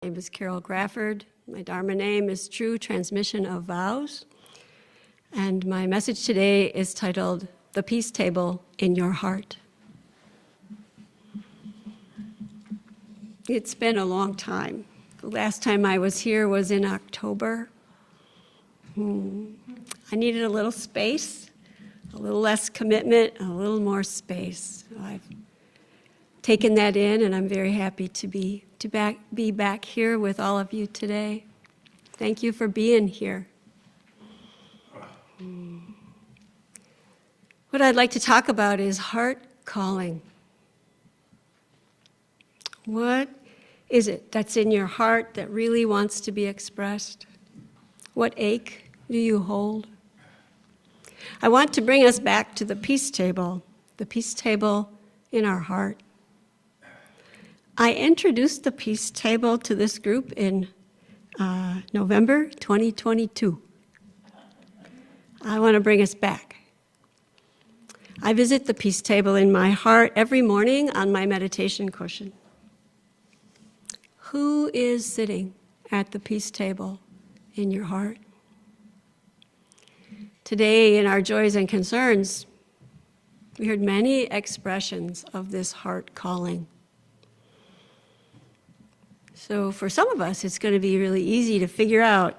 My name is Carol Grafford. My Dharma name is True Transmission of Vows. And my message today is titled, The Peace Table in Your Heart. It's been a long time. The last time I was here was in October. I needed a little space, a little less commitment, a little more space. I've taken that in, and I'm very happy to be back here with all of you today. Thank you for being here. What I'd like to talk about is heart calling. What is it that's in your heart that really wants to be expressed? What ache do you hold? I want to bring us back to the peace table in our heart. I introduced the peace table to this group in November 2022. I want to bring us back. I visit the peace table in my heart every morning on my meditation cushion. Who is sitting at the peace table in your heart? Today, in our joys and concerns, we heard many expressions of this heart calling. So for some of us, it's going to be really easy to figure out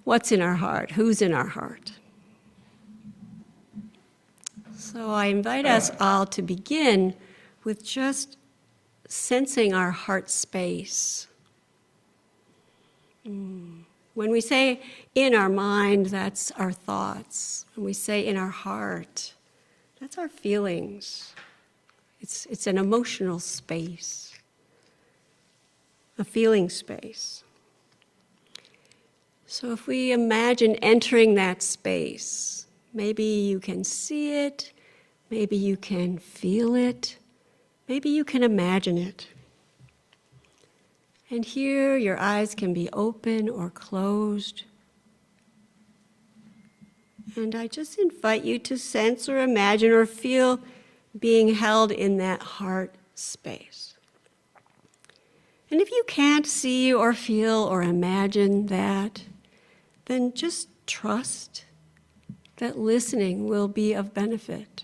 what's in our heart, who's in our heart. So I invite us all to begin with just sensing our heart space. When we say in our mind, that's our thoughts. When we say in our heart, that's our feelings. It's an emotional space. A feeling space. So if we imagine entering that space, maybe you can see it, maybe you can feel it, maybe you can imagine it. And here your eyes can be open or closed. And I just invite you to sense or imagine or feel being held in that heart space. And if you can't see or feel or imagine that, then just trust that listening will be of benefit.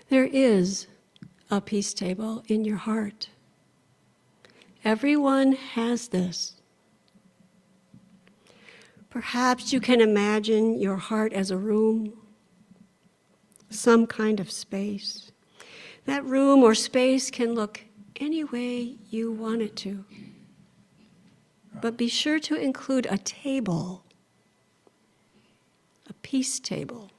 There is a peace table in your heart. Everyone has this. Perhaps you can imagine your heart as a room, some kind of space. That room or space can look any way you want it to. But be sure to include a table, a peace table.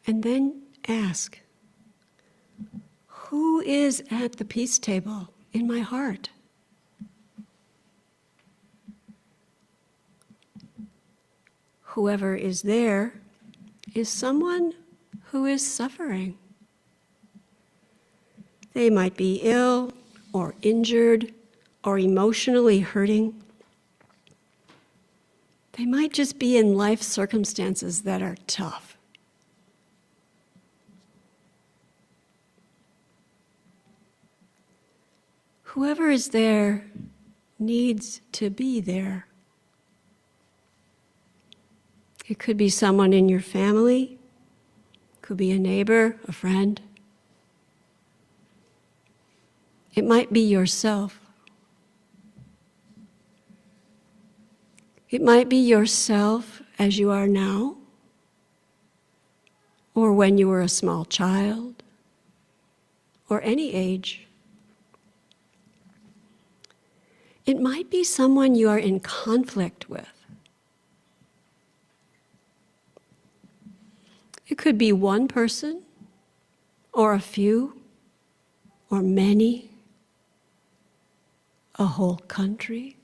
And then ask, who is at the peace table in my heart? Whoever is there is someone who is suffering. They might be ill or injured or emotionally hurting. They might just be in life circumstances that are tough. Whoever is there needs to be there. It could be someone in your family, could be a neighbor, a friend. It might be yourself. It might be yourself as you are now, or when you were a small child, or any age. It might be someone you are in conflict with. It could be one person, or a few, or many, a whole country.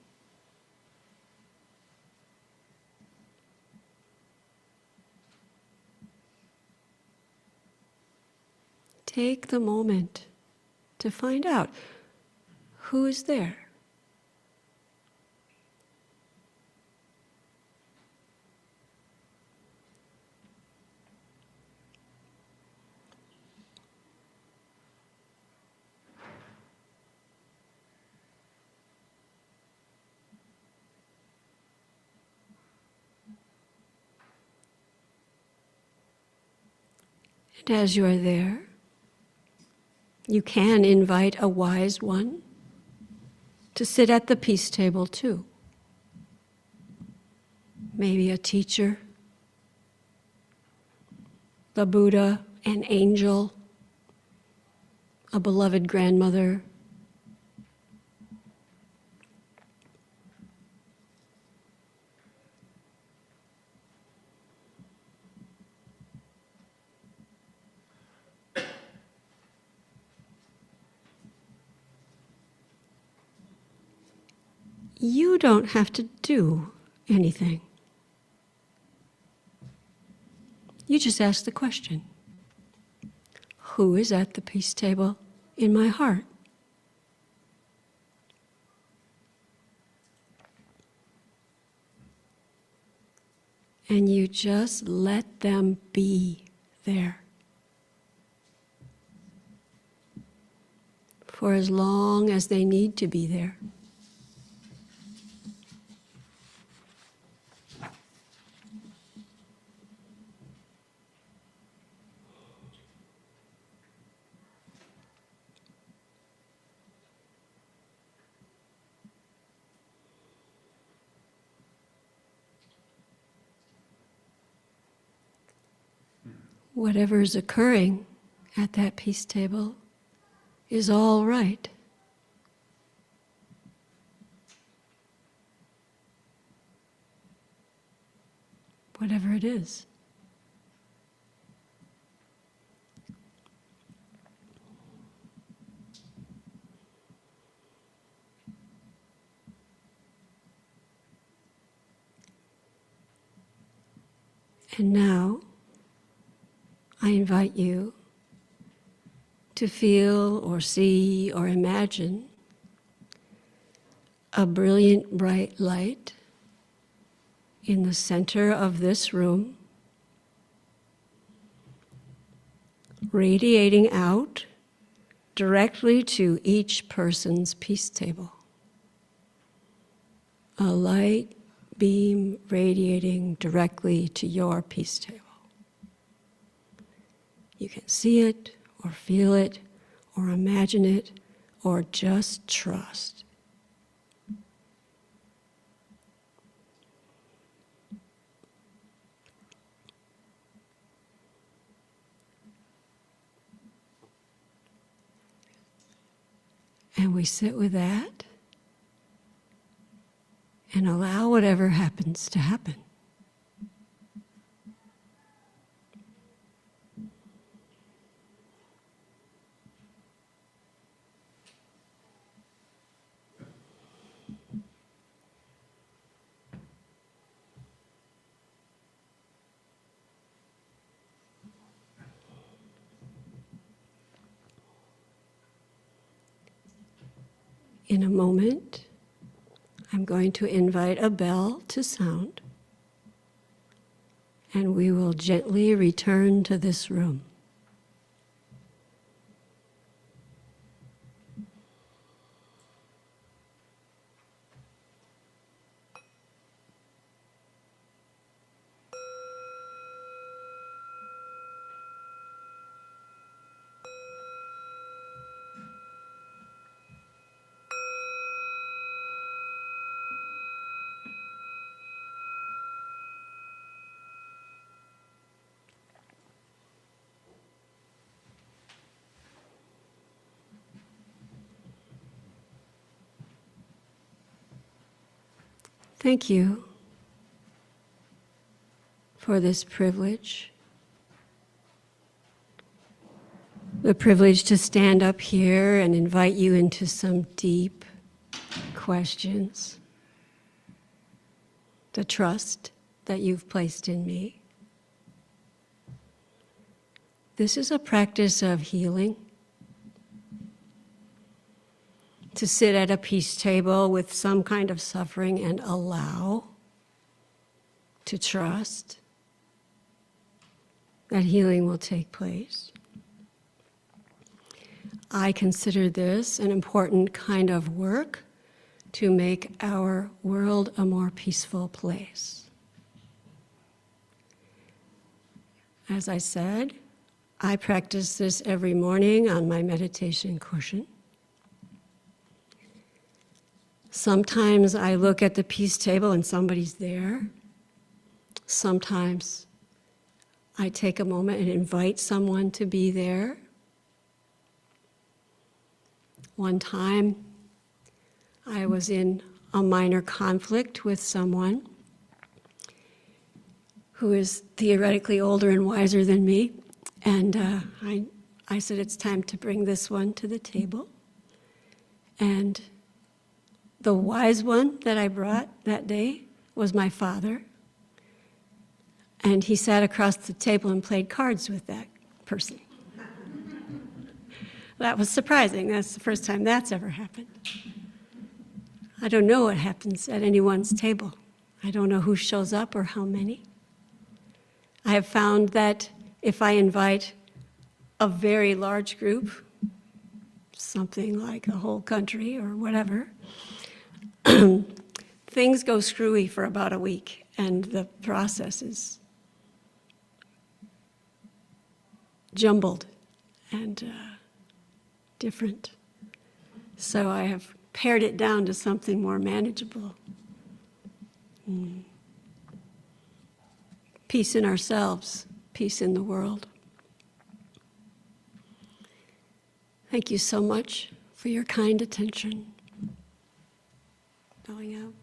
Take the moment to find out who is there. And as you are there, you can invite a wise one to sit at the peace table too. Maybe a teacher, the Buddha, an angel, a beloved grandmother. You don't have to do anything. You just ask the question, who is at the peace table in my heart? And you just let them be there for as long as they need to be there. Whatever is occurring at that peace table is all right. Whatever it is. And now, I invite you to feel or see or imagine a brilliant bright light in the center of this room, radiating out directly to each person's peace table. A light beam radiating directly to your peace table. You can see it, or feel it, or imagine it, or just trust. And we sit with that and allow whatever happens to happen. In a moment, I'm going to invite a bell to sound, and we will gently return to this room. Thank you for this privilege. The privilege to stand up here and invite you into some deep questions. The trust that you've placed in me. This is a practice of healing. To sit at a peace table with some kind of suffering and allow, to trust that healing will take place. I consider this an important kind of work to make our world a more peaceful place. As I said, I practice this every morning on my meditation cushion. Sometimes I look at the peace table and somebody's there. Sometimes I take a moment and invite someone to be there. One time, I was in a minor conflict with someone who is theoretically older and wiser than me, and I said, it's time to bring this one to the table. And the wise one that I brought that day was my father, and he sat across the table and played cards with that person. That was surprising. That's the first time that's ever happened. I don't know what happens at anyone's table. I don't know who shows up or how many. I have found that if I invite a very large group, something like a whole country or whatever, things go screwy for about a week, and the process is jumbled and different. So I have pared it down to something more manageable. Peace in ourselves, peace in the world. Thank you so much for your kind attention. Bowing out.